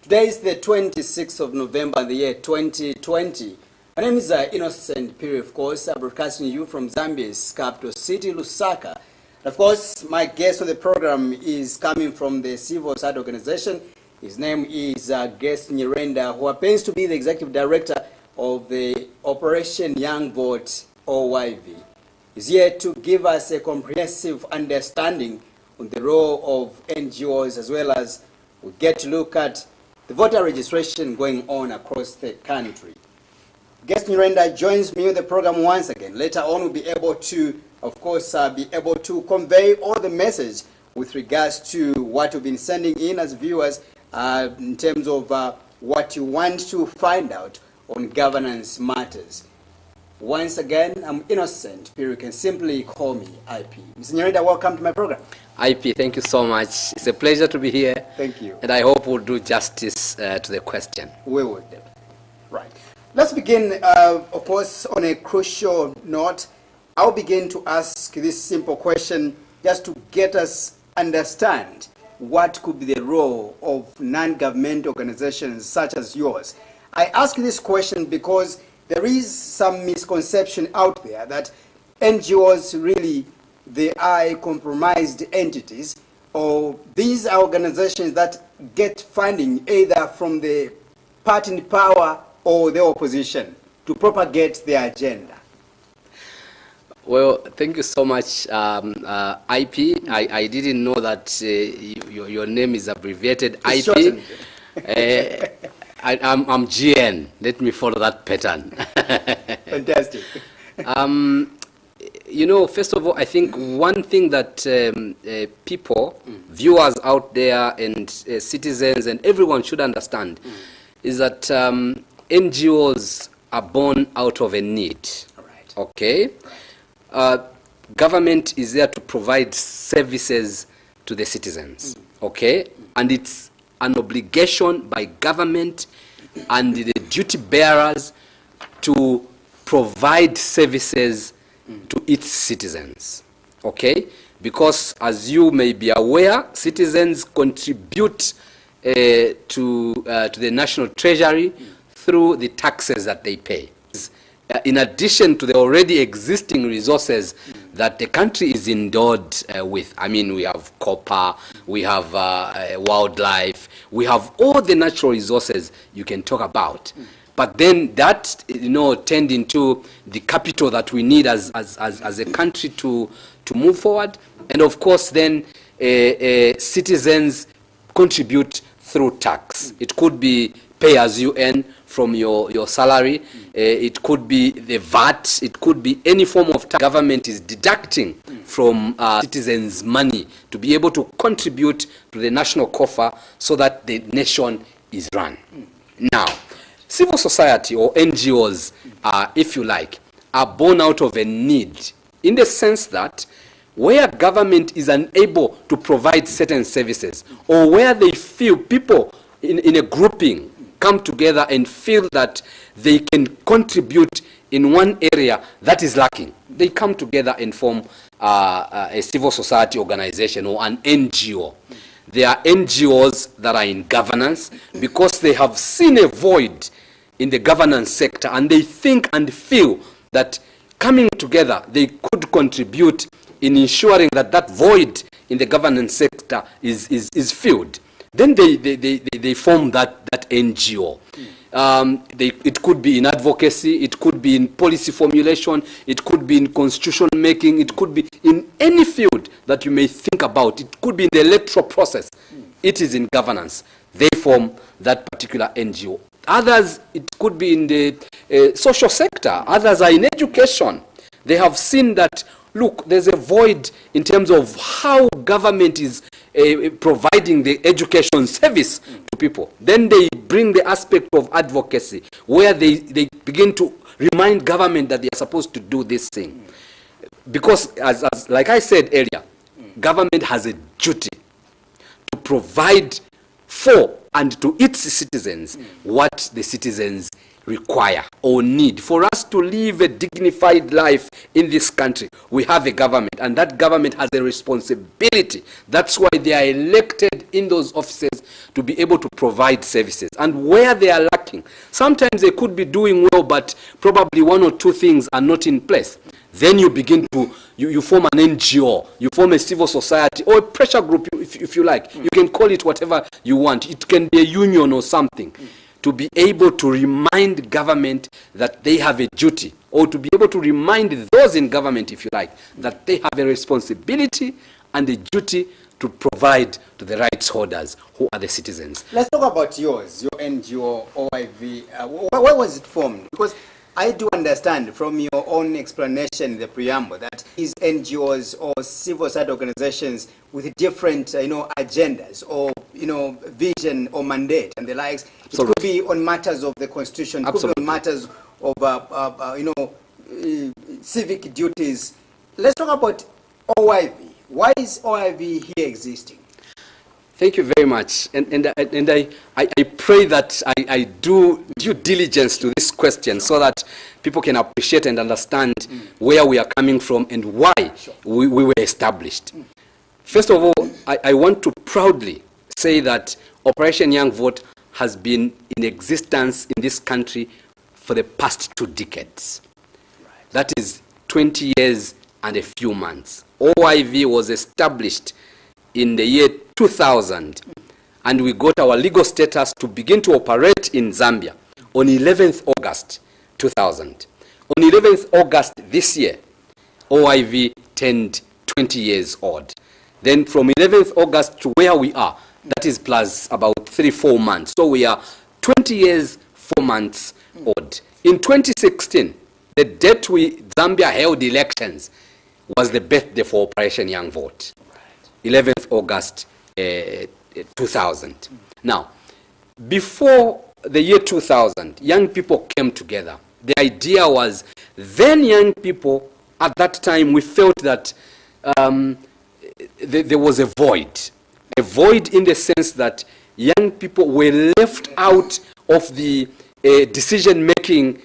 Today is the 26th of November in the year 2020. My name is Innocent Piri, of course. I'm broadcasting you from Zambia's capital city, Lusaka. Of course, my guest on the program is coming from the civil society organization. His name is guest Nyirenda, who happens to be the executive director of the Operation Young Vote, OYV. He's here to give us a comprehensive understanding on the role of NGOs, as well as we get to look at the voter registration going on across the country. Guest Nyirenda joins me on the program once again. Later on, we'll be able to, of course, convey all the message with regards to what you've been sending in as viewers in terms of what you want to find out on governance matters. Once again, I'm Innocent. You can simply call me IP. Mr. Nyirenda, welcome to my program. IP, thank you so much. It's a pleasure to be here. Thank you. And I hope we'll do justice to the question. We will. Right. Let's begin, of course, on a crucial note. I'll begin to ask this simple question just to get us understand what could be the role of non-government organizations such as yours. I ask this question because there is some misconception out there that NGOs really, they are compromised entities, or these are organizations that get funding either from the party in power or the opposition to propagate their agenda. Well, thank you so much, IP. I didn't know that your name is abbreviated It's IP. I'm GN. Let me follow that pattern. Fantastic. You know, first of all, I think one thing that people, viewers out there, and citizens and everyone should understand is that NGOs are born out of a need. Right. Okay? Government is there to provide services to the citizens. Okay? And it's an obligation by government and the duty bearers to provide services to its citizens. Okay? Because as you may be aware, citizens contribute to the national treasury through the taxes that they pay. In addition to the already existing resources that the country is endowed with. I mean, we have copper, we have wildlife, we have all the natural resources you can talk about. But then that, turned into the capital that we need as a country to move forward. And of course, then citizens contribute through tax. It could be pay as you earn from your salary. It could be the VAT. It could be any form of tax government is deducting from citizens' money to be able to contribute to the national coffer so that the nation is run. Now, civil society or NGOs, if you like, are born out of a need in the sense that where government is unable to provide certain services, or where they feel people in a grouping come together and feel that they can contribute in one area that is lacking, they come together and form a civil society organization or an NGO. There are NGOs that are in governance because they have seen a void in the governance sector, and they think and feel that coming together they could contribute in ensuring that that void in the governance sector is filled. Then they form that NGO. It could be in advocacy, it could be in policy formulation, it could be in constitution making, it could be in any field that you may think about. It could be in the electoral process. It is in governance. They form that particular NGO. Others, it could be in the social sector. Others are in education. They have seen that, look, there's a void in terms of how government is providing the education service to people. Then they bring the aspect of advocacy, where they begin to remind government that they are supposed to do this thing. Because, as like I said earlier, government has a duty to provide for and to its citizens what the citizens require or need. For us to live a dignified life in this country, we have a government, and that government has a responsibility. That's why they are elected in those offices to be able to provide services. And where they are lacking, sometimes they could be doing well, but probably one or two things are not in place. Then you begin to, you form an NGO, you form a civil society, or a pressure group, if you like. You can call it whatever you want. It can be a union or something, to be able to remind government that they have a duty, or to be able to remind those in government, if you like, that they have a responsibility and a duty to provide to the rights holders, who are the citizens. Let's talk about yours, your NGO, OIV. Why was it formed? Because I do understand from your own explanation in the preamble that these NGOs or civil society organizations with different, agendas or, vision or mandate and the likes. Absolutely. It could be on matters of the constitution. It could be on matters of, civic duties. Let's talk about OIV. Why is OIV here existing? Thank you very much. And I pray that I do due diligence to this question so that people can appreciate and understand where we are coming from and why we were established. First of all, I want to proudly say that Operation Young Vote has been in existence in this country for the past 2 decades. That is 20 years and a few months. OIV was established in the year 2000, and we got our legal status to begin to operate in Zambia on 11th August 2000. On 11th August this year, OIV turned 20 years old. Then from 11th August to where we are, that is plus about 3-4 months. So we are 20 years, 4 months old. In 2016, the date Zambia held elections was the birthday for Operation Young Vote. 11th August 2000. Now, before the year 2000, young people came together. The idea was, then young people, at that time, we felt that there was a void in the sense that young people were left out of the decision-making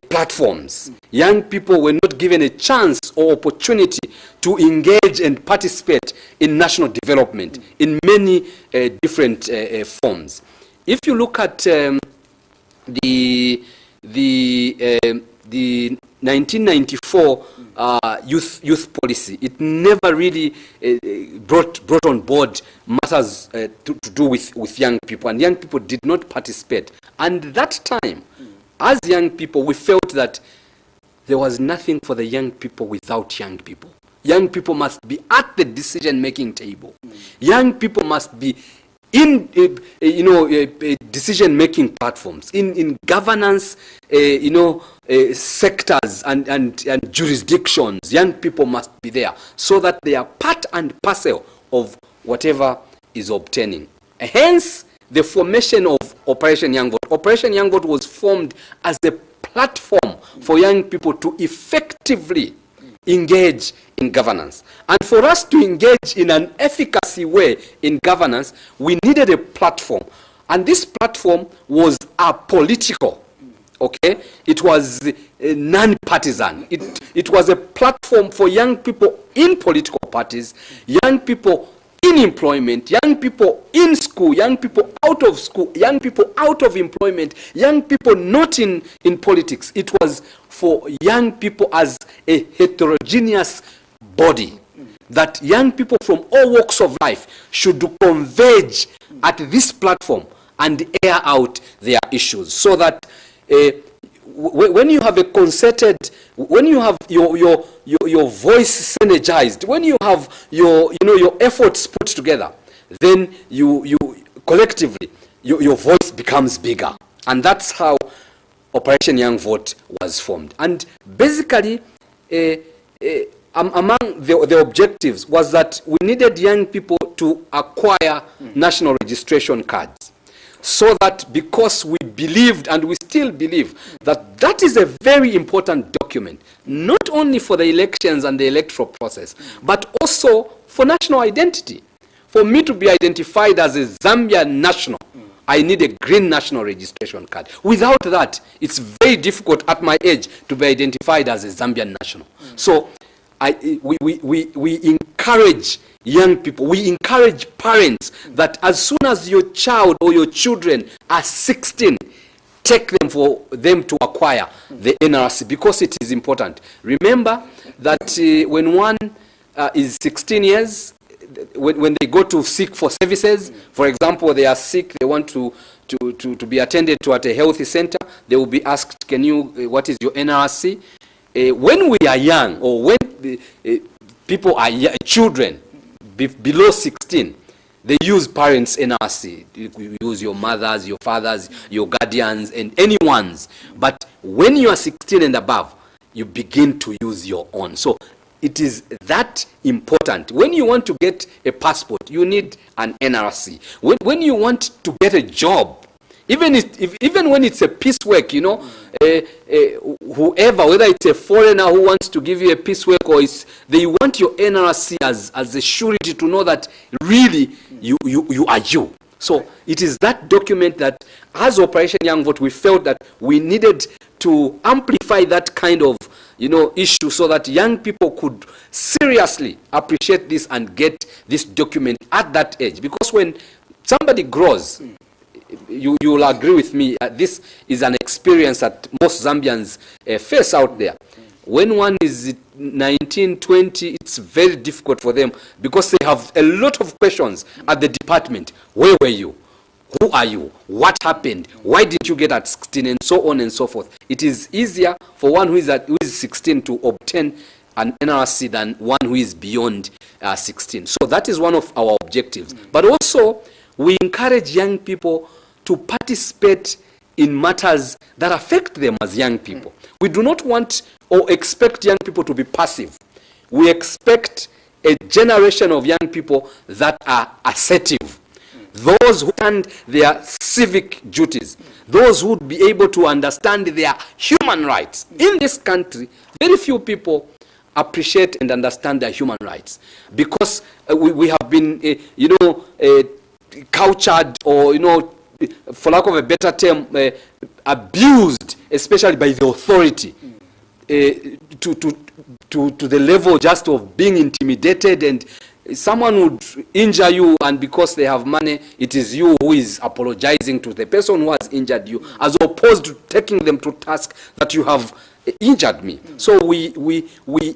platforms. Young people were not given a chance or opportunity to engage and participate in national development in many different forms. If you look at the 1994 youth policy, it never really brought on board matters to do with young people, and young people did not participate. And that time, as young people, we felt that there was nothing for the young people without young people. Young people must be at the decision-making table. Young people must be in decision-making platforms, in governance, sectors and jurisdictions. Young people must be there so that they are part and parcel of whatever is obtaining. Hence, the formation of Operation Young Vote. Operation Young Vote was formed as a platform for young people to effectively engage in governance. And for us to engage in an efficacy way in governance, we needed a platform. And this platform was apolitical. Okay? It was non-partisan. It was a platform for young people in political parties, young people in employment, young people in school, young people out of school, young people out of employment, young people not in politics. It was for young people as a heterogeneous body, that young people from all walks of life should converge at this platform and air out their issues, so that when you have a concerted, when you have your voice synergized, when you have your efforts put together, then you collectively your voice becomes bigger. And that's how Operation Young Vote was formed. And basically, among the objectives was that we needed young people to acquire national registration cards. So that, because we believed, and we still believe, that is a very important document, not only for the elections and the electoral process, but also for national identity. For me to be identified as a Zambian national, I need a green national registration card. Without that, it's very difficult at my age to be identified as a Zambian national. So we encourage young people, we encourage parents that as soon as your child or your children are 16, take them for them to acquire the NRC, because it is important. Remember that when one is 16 years, when they go to seek for services, for example, they are sick, they want to be attended to at a healthy center, they will be asked, what is your NRC? When we are young, or when people are children below 16, they use parents' NRC. You use your mothers, your fathers, your guardians, and anyone's. But when you are 16 and above, you begin to use your own. So it is that important. When you want to get a passport, you need an NRC. When you want to get a job, even when it's a piecework, whoever, whether it's a foreigner who wants to give you a piecework, or they want your NRC as a surety to know that really you are you. So it is that document that, as Operation Young Vote, we felt that we needed to amplify that kind of issue, so that young people could seriously appreciate this and get this document at that age. Because when somebody grows, you will agree with me, this is an experience that most Zambians face out there. When one is 19, 20, it's very difficult for them, because they have a lot of questions at the department. Where were you? Who are you? What happened? Why did you get at 16? And so on and so forth. It is easier for one who is 16 to obtain an NRC than one who is beyond 16. So that is one of our objectives. But also, we encourage young people to participate in matters that affect them as young people. We do not want or expect young people to be passive. We expect a generation of young people that are assertive. Those who understand their civic duties. Those who would be able to understand their human rights. In this country, very few people appreciate and understand their human rights. Because we have been, cultured, or, for lack of a better term, abused, especially by the authority, to the level just of being intimidated, and someone would injure you, and because they have money, it is you who is apologizing to the person who has injured you, as opposed to taking them to task that you have injured me. So we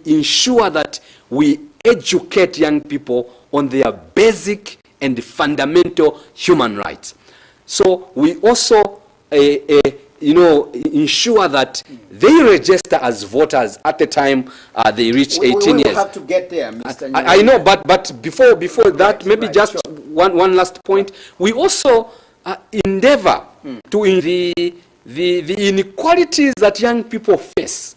ensure that we educate young people on their basic and fundamental human rights. So we also ensure that they register as voters at the time they reach 18 years. We have to get there, Mr. I know, but before that, maybe just one last point. We also endeavor to the inequalities that young people face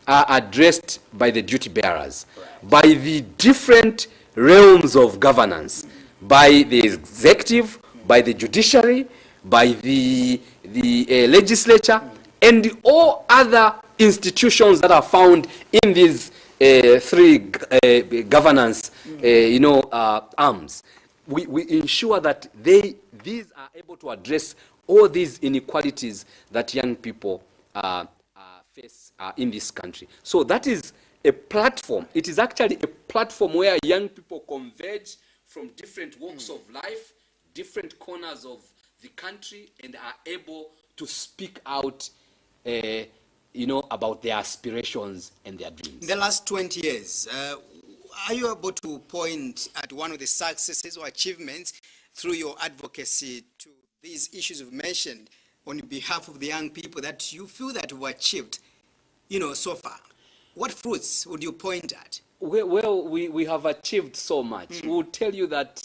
are addressed by the duty bearers, by the different realms of governance, by the executive, by the judiciary, by the legislature, and all other institutions that are found in these three governance arms. We ensure that these are able to address all these inequalities that young people face in this country. So that is a platform. It is actually a platform where young people converge from different walks of life, different corners of the country, and are able to speak out about their aspirations and their dreams. In the last 20 years, are you able to point at one of the successes or achievements through your advocacy to these issues you've mentioned on behalf of the young people that you feel that were achieved, so far? What fruits would you point at? Well, we have achieved so much. We will tell you that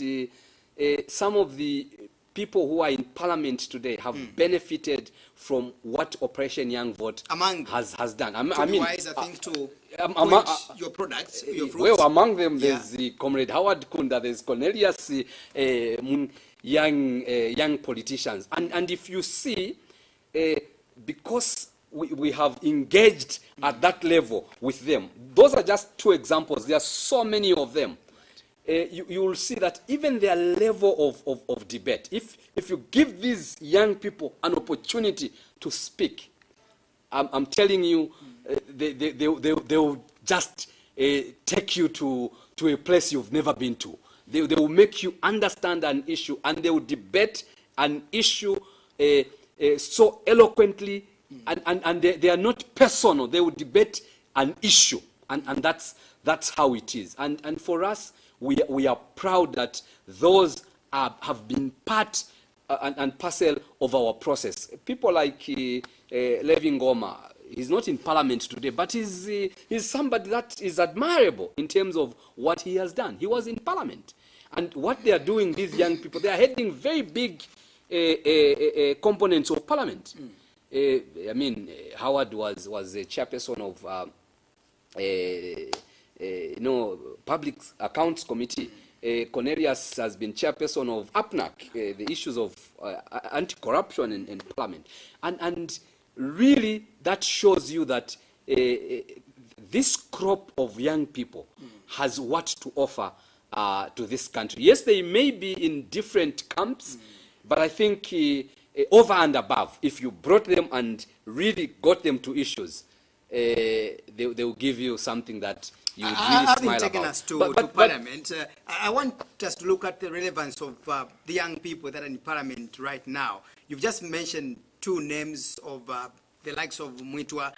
some of the people who are in parliament today have benefited from what Operation Young Vote has done. Your products, your fruits. Well, among them, there's the Comrade Howard Kunda, there's Cornelius, young politicians. And if you see, because we have engaged at that level with them, those are just two examples. There are so many of them. you will see that even their level of debate, if you give these young people an opportunity to speak, I'm telling you, they will just take you to a place you've never been to. They will make you understand an issue, and they will debate an issue so eloquently, and they are not personal. They will debate an issue, and that's how it is. And for us, we are proud that those have been part and parcel of our process. People like Levi Ngoma, he's not in parliament today, but he's somebody that is admirable in terms of what he has done. He was in parliament. And what they are doing, these young people, they are heading very big components of parliament. I mean, Howard was a chairperson of Public Accounts Committee. Cornelius has been chairperson of APNAC, the issues of anti-corruption in parliament. And really, that shows you that this crop of young people has what to offer to this country. Yes, they may be in different camps, but I think over and above, if you brought them and really got them to issues, they will give you something that you would really smile about. Taken us to Parliament. I want us to look at the relevance of the young people that are in Parliament right now. You've just mentioned two names of the likes of Mwitwa,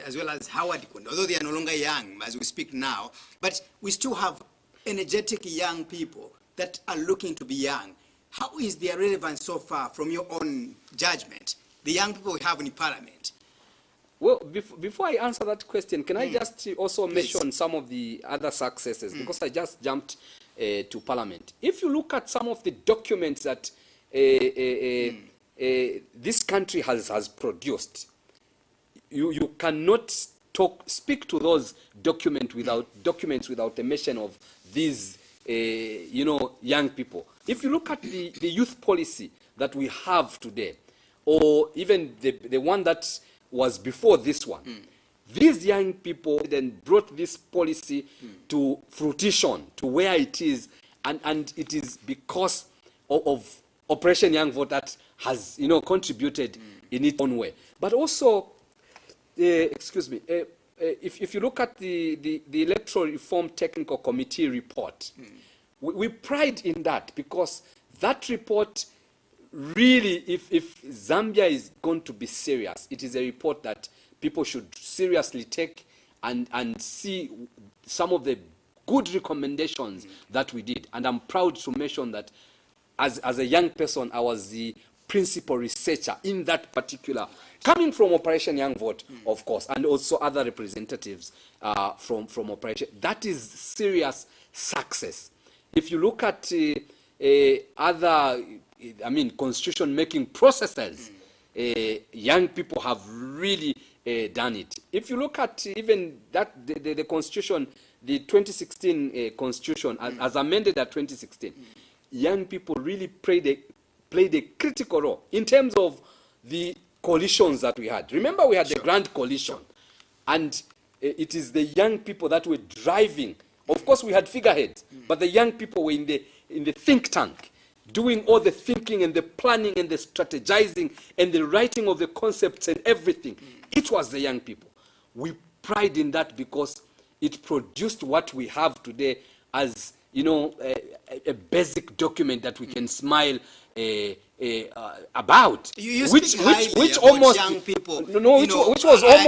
as well as Howard Kondo, although they are no longer young as we speak now, but we still have energetic young people that are looking to be young. How is their relevance so far from your own judgment, the young people we have in Parliament? Well, before I answer that question, can I just also mention some of the other successes? Because I just jumped to Parliament. If you look at some of the documents that this country has produced, you cannot speak to those documents without a mention of these young people. If you look at the youth policy that we have today, or even the one that was before this one, these young people then brought this policy to fruition, to where it is, and it is because of Operation Young Vote that has contributed in its own way. But also, if you look at the Electoral Reform Technical Committee report, we pride in that, because that report really, if Zambia is going to be serious, it is a report that people should seriously take and see some of the good recommendations that we did. And I'm proud to mention that as a young person, I was the principal researcher in that particular, coming from Operation Young Vote, of course, and also other representatives from Operation. That is serious success. If you look at other, constitution-making processes, young people have really done it. If you look at even that, the Constitution, the 2016 Constitution, as amended at 2016, young people really played a critical role in terms of the coalitions that we had. Remember, we had the Grand Coalition, and it is the young people that were driving. Of course, we had figureheads, but the young people were in the think tank, doing all the thinking and the planning and the strategizing and the writing of the concepts and everything. It was the young people. We pride in that because it produced what we have today as a basic document that we can smile about. You which almost young people, which was almost